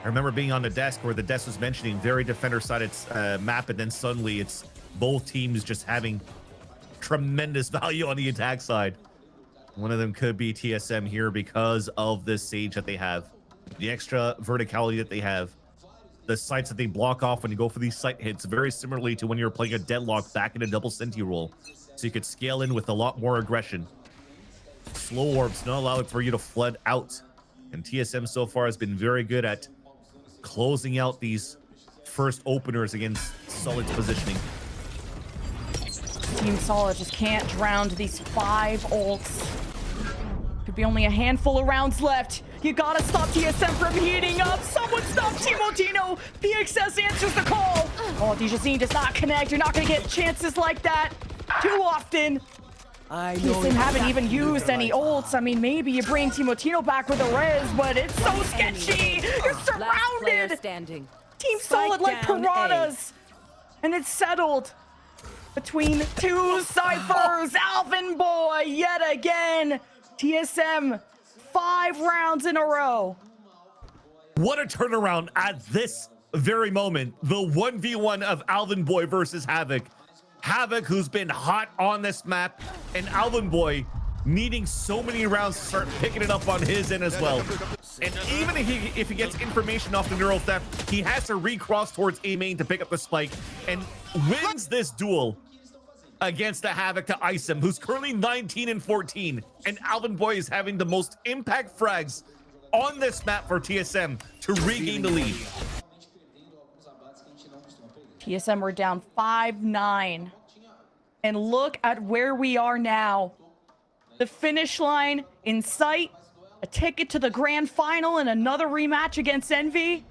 I remember being on the desk where the desk was mentioning very defender-sided map, and then suddenly it's both teams just having tremendous value on the attack side. One of them could be TSM here because of the Sage that they have, the extra verticality that they have, the sights that they block off when you go for these sight hits, very similarly to when you're playing a Deadlock back in a double Senti roll. So you could scale in with a lot more aggression. Slow orbs not allowing for you to flood out. And TSM so far has been very good at closing out these first openers against Solid's positioning. Team Solid just can't drown these 5 ults. Could be only a handful of rounds left. You gotta stop TSM from heating up. Someone stop Timotino. PXS answers the call. Oh, Dijazine does not connect. You're not gonna get chances like that too often. I know TSM haven't even used any ults. I mean, maybe you bring Timotino back with a res, but it's so sketchy. You're surrounded. Standing. Team Solid like down piranhas. And it's settled between 2 ciphers. Alvin Boy yet again. TSM 5 rounds in a row. What a turnaround at this very moment. The 1v1 of Alvin Boy versus Havoc. Havoc, who's been hot on this map, and Alvin Boy needing so many rounds to start picking it up on his end as well. And even if he gets information off the neural theft, he has to recross towards A main to pick up the spike and wins this duel against the Havoc to ice him, who's currently 19 and 14. And Alvin Boy is having the most impact frags on this map for TSM to regain the lead. TSM are down 5-9. And look at where we are now. The finish line in sight, a ticket to the grand final, and another rematch against Envy.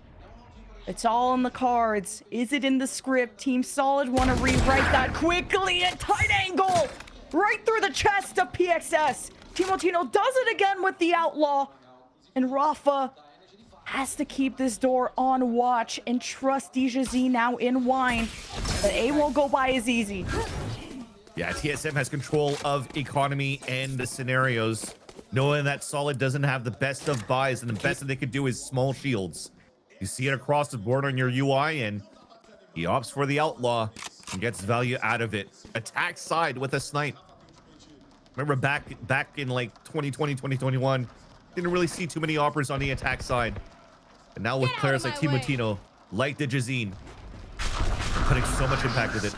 It's all in the cards. Is it in the script? Team Solid want to rewrite that quickly. A tight angle right through the chest of PXS. Timotino does it again with the Outlaw. And Rafa has to keep this door on watch and trust Dijazine now in wine. But A won't go by as easy. Yeah, TSM has control of economy and the scenarios, knowing that Solid doesn't have the best of buys, and the best that they could do is small shields. You see it across the board on your UI, and he opts for the Outlaw and gets value out of it. Attack side with a snipe. Remember back in like 2020, 2021, didn't really see too many operas on the attack side. And now with players like Timotino, like Dijazine, they're putting so much impact with it.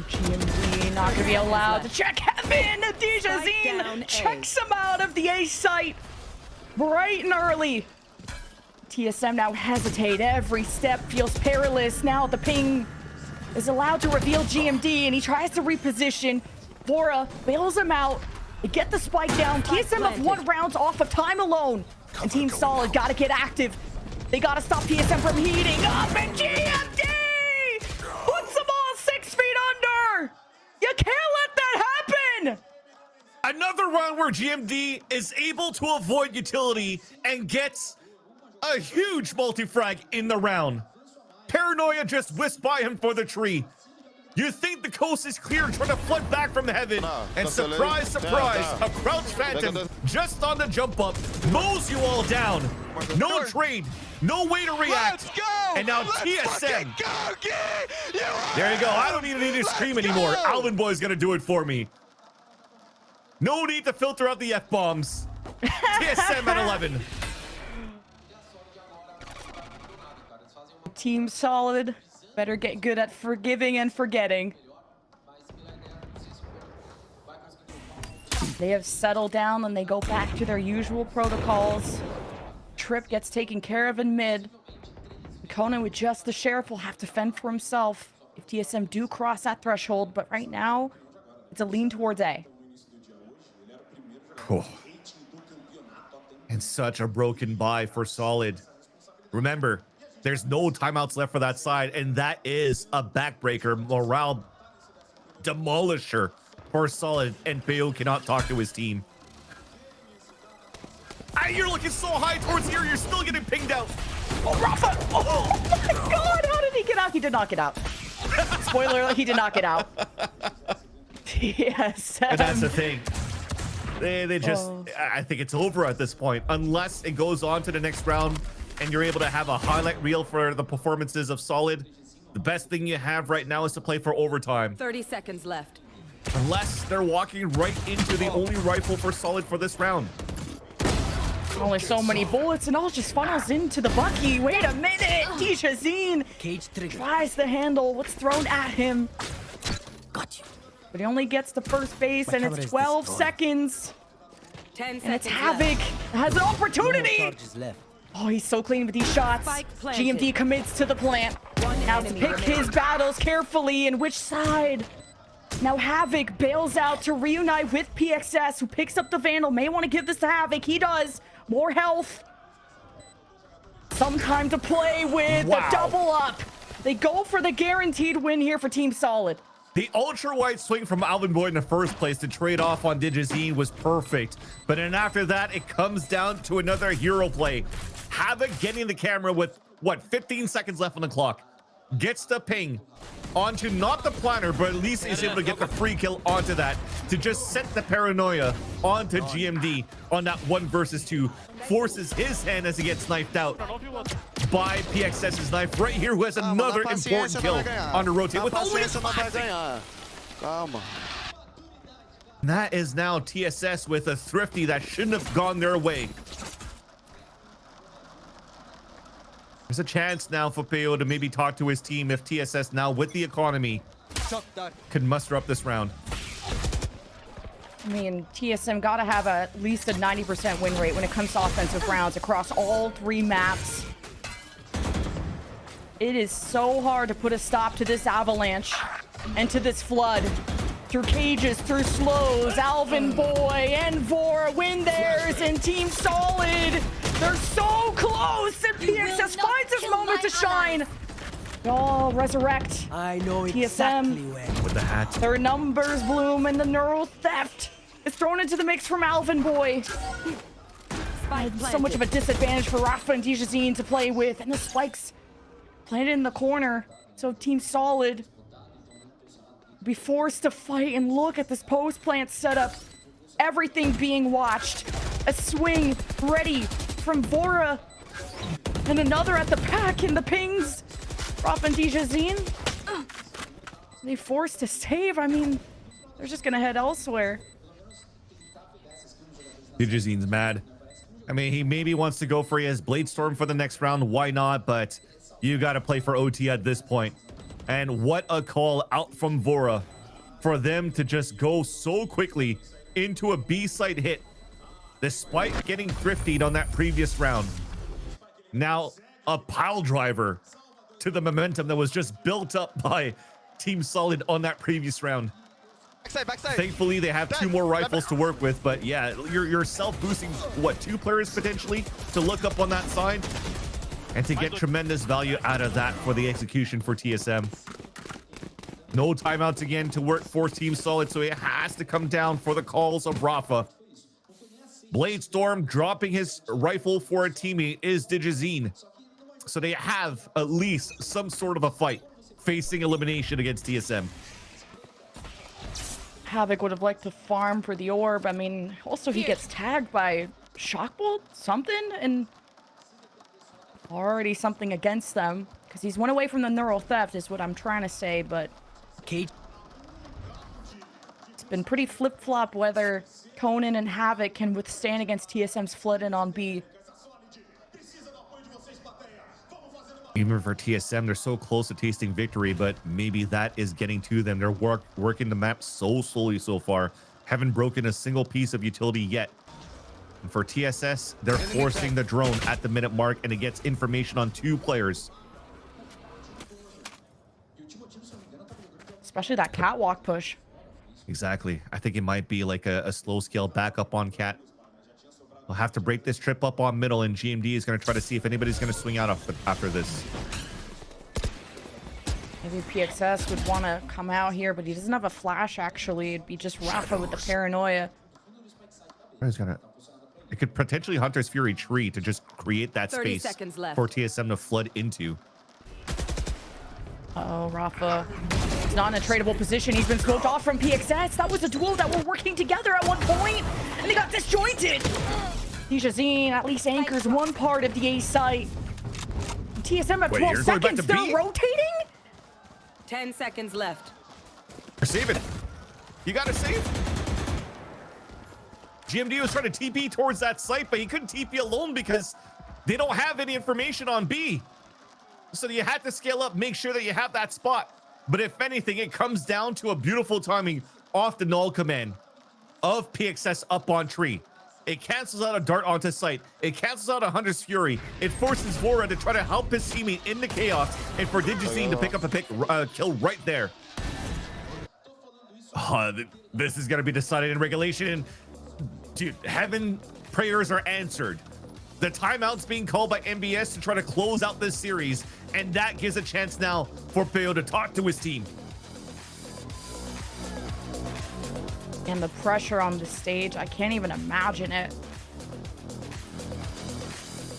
GMD not gonna be allowed to check heaven. Dijazine checks him out of the A site bright and early. TSM now hesitate. Every step feels perilous. Now the ping is allowed to reveal GMD, and he tries to reposition. Bora bails him out. They get the spike down. TSM have 1 round off of time alone. And Team Solid gotta get active. They gotta stop TSM from heating up, and GMD puts them all 6 feet under. You can't let that happen. Another round where GMD is able to avoid utility and gets a huge multi-frag in the round. Paranoia just whisked by him for the tree. You think the coast is clear, trying to flood back from heaven, and surprise, surprise, a Crouch Phantom just on the jump up mows you all down. No trade, no way to react. And now TSM. There you go. I don't even need to scream anymore. Alvin Boy's gonna do it for me. No need to filter out the F-bombs. TSM at 11. Team Solid better get good at forgiving and forgetting. They have settled down and they go back to their usual protocols. Trip gets taken care of in mid. Conan with just the sheriff will have to fend for himself if TSM do cross that threshold, but right now it's a lean towards A. Oh. And such a broken buy for Solid. Remember, there's no timeouts left for that side, and that is a backbreaker, morale demolisher for Solid, and Peo cannot talk to his team. You're looking so high towards here, you're still getting pinged out. Oh, Rafa! Oh my god, how did he get out? He did not get out. Spoiler alert, he did not get out. TSM. And that's the thing. They just, I think it's over at this point, unless it goes on to the next round and you're able to have a highlight reel for the performances of Solid. The best thing you have right now is to play for overtime. 30 seconds left. Unless they're walking right into the only rifle for Solid for this round. Only so many bullets and all just funnels into the Bucky. Wait a minute. Tishazine tries the handle. What's thrown at him? Got you. But he only gets the first base and it's 12 seconds. 10 And it's seconds Havoc has an No opportunity. charges left. Oh, he's so clean with these shots. Spike planted. GMD commits to the plant. Now to enemy pick remaining. his battles carefully and which side. Now Havoc bails out to reunite with PXS, who picks up the Vandal. May want to give this to Havoc. He does. More health. Some time to play with the double up. They go for the guaranteed win here for Team Solid. The ultra-wide swing from Alvin Boyd in the first place to trade off on Digizine was perfect. But then after that, it comes down to another hero play. Havoc getting the camera with, what, 15 seconds left on the clock. Gets the ping onto not the planner, but at least is able to get the free kill onto that to just set the paranoia onto GMD on that 1 versus 2. Forces his hand as he gets knifed out by PXS's knife right here, who has another important kill on the rotate with only his That is now TSS with a thrifty that shouldn't have gone their way. There's a chance now for Peo to maybe talk to his team if TSS now with the economy could muster up this round. I mean, TSM got to have at least a 90% win rate when it comes to offensive rounds across all 3 maps. It is so hard to put a stop to this avalanche and to this flood. Through cages, through slows, Alvin Boy and Vora win theirs, and Team Solid, they're so close, and PXS finds his moment to shine. Y'all resurrect. I know TSM. exactly where. With the hat. Their numbers bloom, and the neural theft is thrown into the mix from Alvin Boy. Spike So much of a disadvantage for Rafa and Dijazine to play with, and the spikes planted in the corner. So Team Solid be forced to fight, and look at this post plant setup. Everything being watched. A swing ready from Vora, and another at the back, and the pings. Rafa and Dijazine, they forced to save. I mean, they're just gonna head elsewhere. Digizine's mad. I mean, he maybe wants to go for his Blade Storm for the next round. Why not? But you got to play for OT at this point. And what a call out from Vora for them to just go so quickly into a B-side hit, despite getting thriftied on that previous round. Now, a pile driver to the momentum that was just built up by Team Solid on that previous round. Backside. Thankfully, they have 2 more rifles to work with, but yeah, you're self-boosting, what, 2 players potentially to look up on that side and to get tremendous value out of that for the execution for TSM. No timeouts again to work for Team Solid, so it has to come down for the calls of Rafa. Blade Storm dropping his rifle for a teammate is Digizine. So they have at least some sort of a fight facing elimination against TSM. Havoc would have liked to farm for the orb. I mean, also he gets tagged by Shockbolt, something, and already something against them because he's one away from the neural theft is what I'm trying to say, but Cage. it's been pretty flip-flop whether Conan and Havoc can withstand against TSM's flood in on B. Even for TSM, they're so close to tasting victory, but maybe that is getting to them. They're working the map so slowly so far. haven't broken a single piece of utility yet. And for TSS, they're forcing the drone at the minute mark, and it gets information on 2 players. Especially that catwalk push. Exactly. I think it might be like a slow scale backup on Cat. We'll have to break this trip up on middle, and GMD is going to try to see if anybody's going to swing out after this. Maybe PXS would want to come out here, but he doesn't have a flash, actually. It'd be just Rafa with the paranoia. It could potentially Hunter's Fury tree to just create that 30 space seconds left. for TSM to flood into. Uh-oh, Rafa. He's not in a tradable position. He's been smoked off from PXS. That was a duo that were working together at one point, and they got disjointed. Dijazine at least anchors one part of the A site. TSM at 12 seconds. They're rotating? 10 seconds left. Save it. You got to save. GMD was trying to TP towards that site, but he couldn't TP alone because they don't have any information on B. So you had to scale up, make sure that you have that spot. But if anything, it comes down to a beautiful timing off the null command of PXS up on tree. It cancels out a dart onto site. It cancels out a Hunter's Fury. It forces Vora to try to help his teammate in the chaos, and for Digizine to pick up a kill right there. This is going to be decided in regulation. Dude, heaven prayers are answered. The timeout's being called by MBS to try to close out this series, and that gives a chance now for Peo to talk to his team. And the pressure on the stage, I can't even imagine it.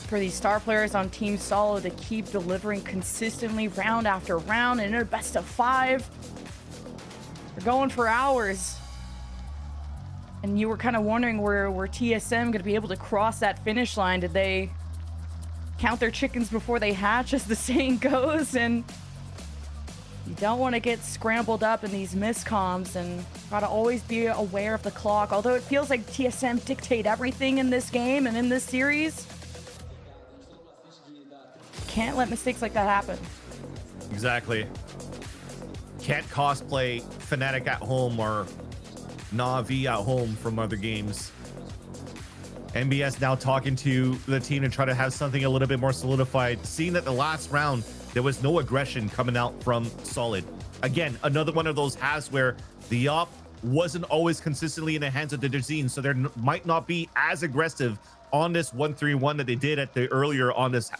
For these star players on Team Solid to keep delivering consistently round after round and in a best of 5. They're going for hours. And you were kind of wondering were TSM going to be able to cross that finish line? Did they count their chickens before they hatch, as the saying goes? And you don't want to get scrambled up in these miscoms, and gotta always be aware of the clock. Although it feels like TSM dictate everything in this game and in this series, can't let mistakes like that happen. Exactly. Can't cosplay Fnatic at home or Na'Vi at home from other games. MBS now talking to the team to try to have something a little bit more solidified, seeing that the last round there was no aggression coming out from Solid. Again, another one of those halves where the op wasn't always consistently in the hands of the Digizine, so there might not be as aggressive on this 1-3-1 that they did at the earlier on this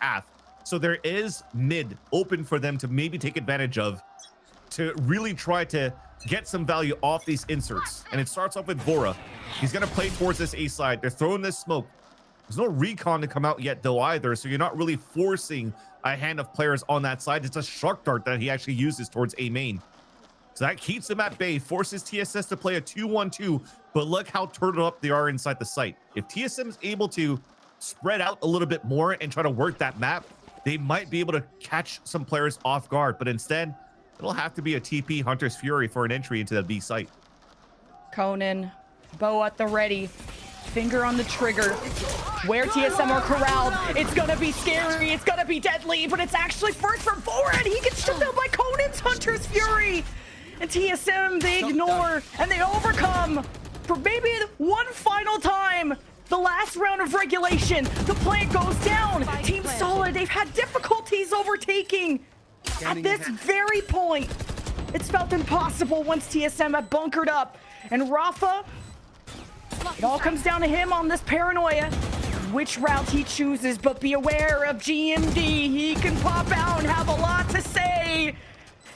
half. So there is mid open for them to maybe take advantage of, to really try to get some value off these inserts. And it starts off with Vora. He's going to play towards this A side. They're throwing this smoke. There's no recon to come out yet though either, so you're not really forcing a hand of players on that side. It's a shark dart that he actually uses towards A main. So that keeps them at bay, forces TSS to play a 2-1-2, but look how turtled up they are inside the site. If TSM is able to spread out a little bit more and try to work that map, they might be able to catch some players off guard, but instead, it'll have to be a TP Hunter's Fury for an entry into the B site. Conan, bow at the ready, finger on the trigger. Where TSM are corralled, it's gonna be scary, it's gonna be deadly, but it's actually first for Vora, and he gets stripped out by Conan's Hunter's Fury. And TSM, they ignore, and they overcome for maybe one final time. The last round of regulation, the plant goes down. Team Solid, they've had difficulties overtaking. At this very point, it's felt impossible once TSM have bunkered up. And Rafa, it all comes down to him on this paranoia. Which route he chooses, but be aware of GMD. He can pop out and have a lot to say.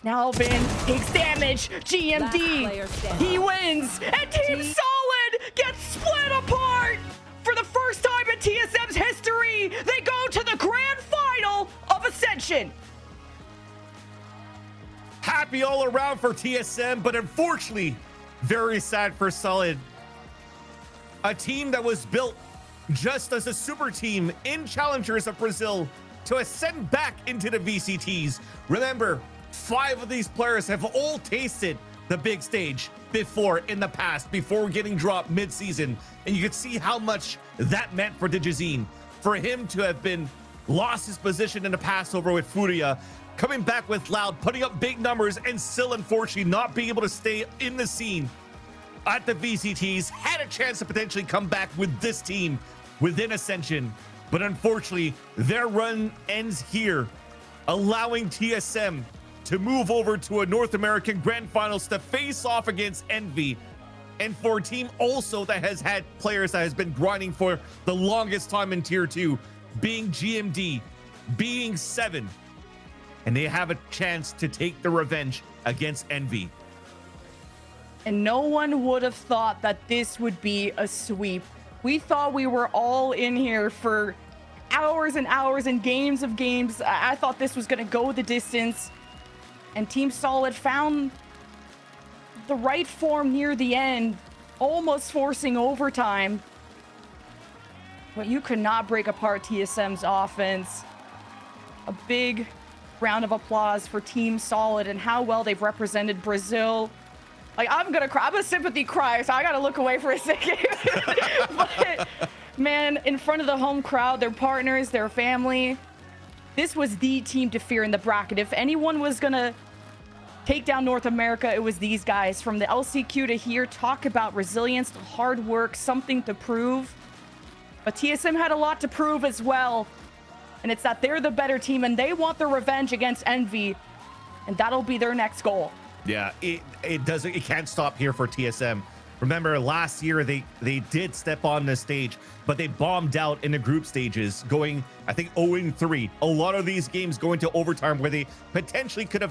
Now Vin takes damage. GMD, he wins. And Team Solid gets split apart. For the first time in TSM's history, they go to the grand final of Ascension. Happy all around for TSM, but unfortunately, very sad for Solid. A team that was built just as a super team in Challengers of Brazil to ascend back into the VCTs. Remember, 5 of these players have all tasted the big stage before in the past, before getting dropped mid-season. And you could see how much that meant for Digizine. For him to have been lost his position in the past over with Furia, coming back with Loud, putting up big numbers, and still unfortunately not being able to stay in the scene. at the VCTs, had a chance to potentially come back with this team within Ascension, but unfortunately, their run ends here, allowing TSM to move over to a North American Grand Finals to face off against Envy. And for a team also that has had players that has been grinding for the longest time in Tier 2, being GMD, being 7, and they have a chance to take the revenge against Envy. And no one would have thought that this would be a sweep. We thought we were all in here for hours and hours and games of games. I thought this was going to go the distance. And Team Solid found the right form near the end, almost forcing overtime. But you could not break apart TSM's offense. A big round of applause for Team Solid and how well they've represented Brazil. Like, I'm gonna sympathy cry, so I gotta look away for a second. But man, in front of the home crowd, their partners, their family, this was the team to fear in the bracket. If anyone was gonna take down North America, it was these guys. From the LCQ to here, talk about resilience, hard work, something to prove. But TSM had a lot to prove as well. And it's that they're the better team and they want their revenge against Envy. And that'll be their next goal. Yeah, it can't stop here for TSM. Remember last year they did step on the stage, but they bombed out in the group stages, going I think 0-3. A lot of these games going to overtime where they potentially could have